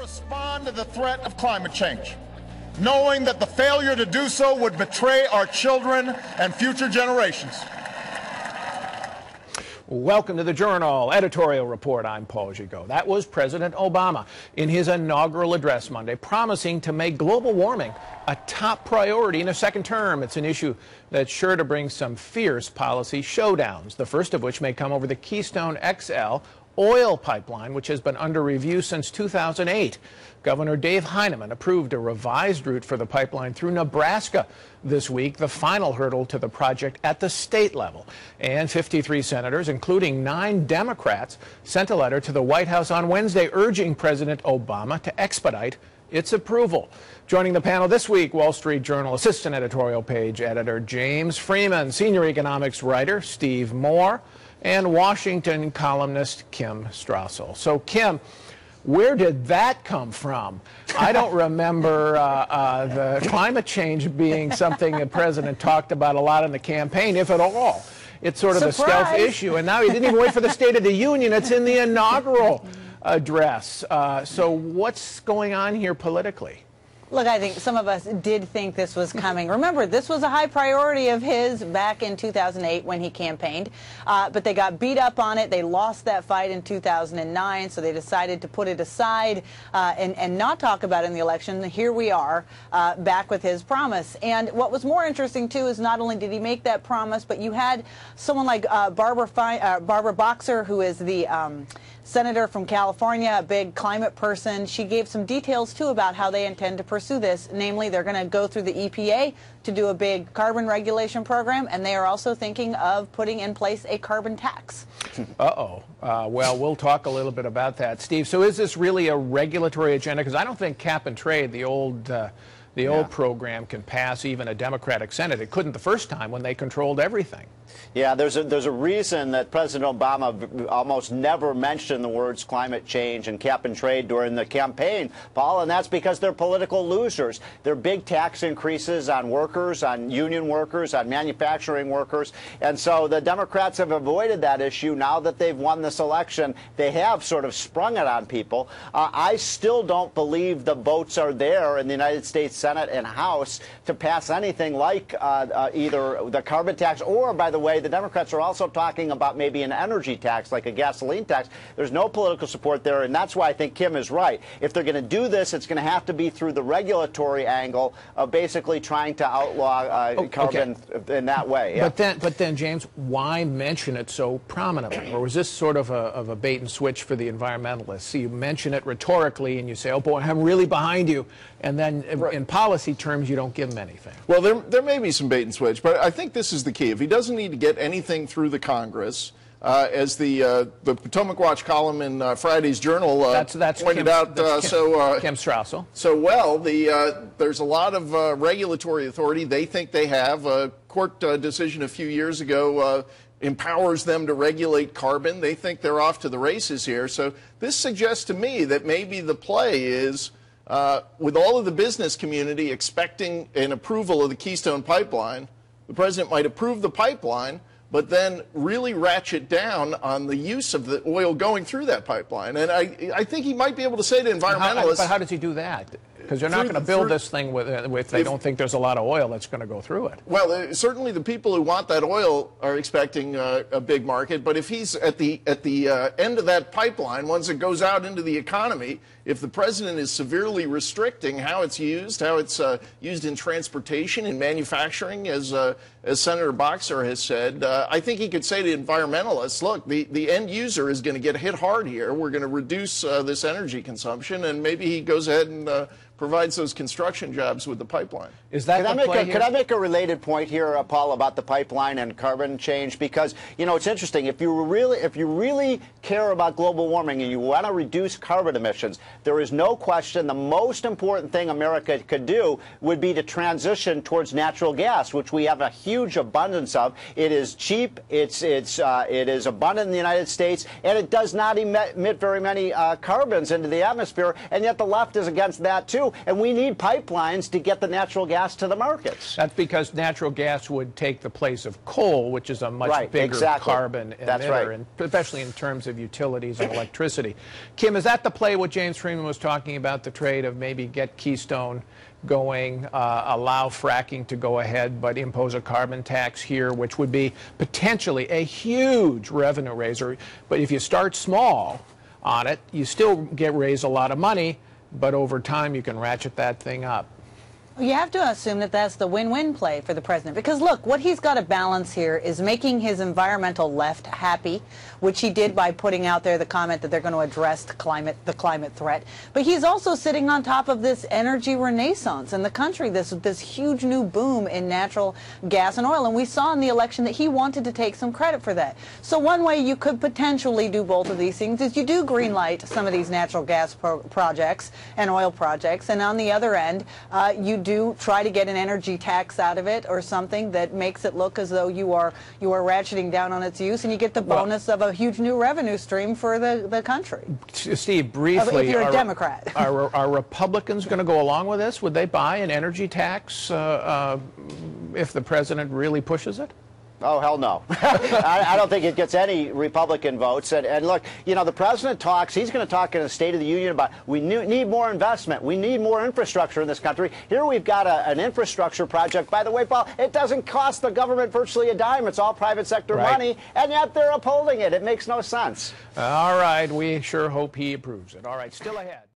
respond to the threat of climate change, knowing that the failure to do so would betray our children and future generations. Welcome to the Journal Editorial Report. I'm Paul Gigot. That was President Obama in his inaugural address Monday, promising to make global warming a top priority in a second term. It's an issue that's sure to bring some fierce policy showdowns, the first of which may come over the Keystone XL oil pipeline, which has been under review since 2008. Governor Dave Heineman approved a revised route for the pipeline through Nebraska this week, the final hurdle to the project at the state level. And 53 senators, including 9 Democrats, sent a letter to the White House on Wednesday urging President Obama to expedite its approval. Joining the panel this week, Wall Street Journal Assistant Editorial Page Editor James Freeman, Senior Economics Writer Steve Moore, and Washington columnist Kim Strassel. So, Kim, where did that come from? I don't remember the climate change being something the president talked about a lot in the campaign, if at all. It's sort of a stealth issue. And now he didn't even wait for the State of the Union. It's in the inaugural address. So what's going on here politically? Look, I think some of us did think this was coming. Remember, this was a high priority of his back in 2008 when he campaigned, but they got beat up on it. They lost that fight in 2009, so they decided to put it aside and not talk about it in the election. Here we are, back with his promise. And what was more interesting, too, is not only did he make that promise, but you had someone like Barbara Boxer, who is the senator from California, a big climate person. She gave some details, too, about how they intend to pursue this. Namely, they're going to go through the EPA to do a big carbon regulation program, and they are also thinking of putting in place a carbon tax. Well, we'll talk a little bit about that. Steve, so is this really a regulatory agenda? Because I don't think cap and trade, the old program, can pass even a Democratic Senate. It couldn't the first time when they controlled everything. Yeah, there's a reason that President Obama almost never mentioned the words climate change and cap and trade during the campaign, Paul, and that's because they're political losers. They're big tax increases on workers, on union workers, on manufacturing workers, and so the Democrats have avoided that issue. Now that they've won this election, they have sort of sprung it on people. I still don't believe the votes are there in the United States Senate and House to pass anything like either the carbon tax or, by the way, the Democrats are also talking about maybe an energy tax, like a gasoline tax. There's no political support there, and that's why I think Kim is right. If they're going to do this, it's going to have to be through the regulatory angle of basically trying to outlaw carbon in that way. Yeah. But then, James, why mention it so prominently? Or was this sort of a bait and switch for the environmentalists? So you mention it rhetorically, and you say, oh, boy, I'm really behind you. And then in policy terms, you don't give them anything. Well, there may be some bait and switch, but I think this is the key. If he doesn't need to get anything through the Congress, as the Potomac Watch column in Friday's Journal pointed out, Kim Strassel. So there's a lot of regulatory authority they think they have. A court decision a few years ago empowers them to regulate carbon. They think they're off to the races here. So this suggests to me that maybe the play is, with all of the business community expecting an approval of the Keystone Pipeline, the president might approve the pipeline, but then really ratchet down on the use of the oil going through that pipeline. And I think he might be able to say to environmentalists... But how does he do that? Because they're not going to build this thing if they don't think there's a lot of oil that's going to go through it. Well, certainly the people who want that oil are expecting a big market. But if he's at the end of that pipeline, once it goes out into the economy, if the president is severely restricting how it's used in transportation, in manufacturing, as Senator Boxer has said, I think he could say to environmentalists, look, the end user is going to get hit hard here. We're going to reduce this energy consumption, and maybe he goes ahead and provides those construction jobs with the pipeline. Is that Could I make a related point here, Paul, about the pipeline and carbon change? Because, you know, it's interesting. If you really care about global warming and you want to reduce carbon emissions, there is no question the most important thing America could do would be to transition towards natural gas, which we have a huge huge abundance of. It is cheap. It is abundant in the United States, and it does not emit very many carbons into the atmosphere. And yet the left is against that too. And we need pipelines to get the natural gas to the markets. That's because natural gas would take the place of coal, which is a much bigger carbon emitter, and especially in terms of utilities and electricity. Kim, is that the play what James Freeman was talking about, the trade of maybe get Keystone going, allow fracking to go ahead, but impose a carbon tax here, which would be potentially a huge revenue raiser? But if you start small on it, you still raise a lot of money, but over time you can ratchet that thing up. You have to assume that that's the win-win play for the president, because look, what he's got to balance here is making his environmental left happy, which he did by putting out there the comment that they're going to address the climate threat. But he's also sitting on top of this energy renaissance in the country, this huge new boom in natural gas and oil, and we saw in the election that he wanted to take some credit for that. So one way you could potentially do both of these things is you do greenlight some of these natural gas projects and oil projects, and on the other end, you do try to get an energy tax out of it or something that makes it look as though you are ratcheting down on its use, and you get the bonus of a huge new revenue stream for the country. Steve, briefly, if you're a Democrat. Are Republicans going to go along with this? Would they buy an energy tax if the president really pushes it? Oh, hell no. I don't think it gets any Republican votes. And look, you know, the president talks, he's going to talk in a State of the Union about we need more investment. We need more infrastructure in this country. Here we've got an infrastructure project. By the way, Paul, it doesn't cost the government virtually a dime. It's all private sector money, and yet they're upholding it. It makes no sense. All right. We sure hope he approves it. All right. Still ahead.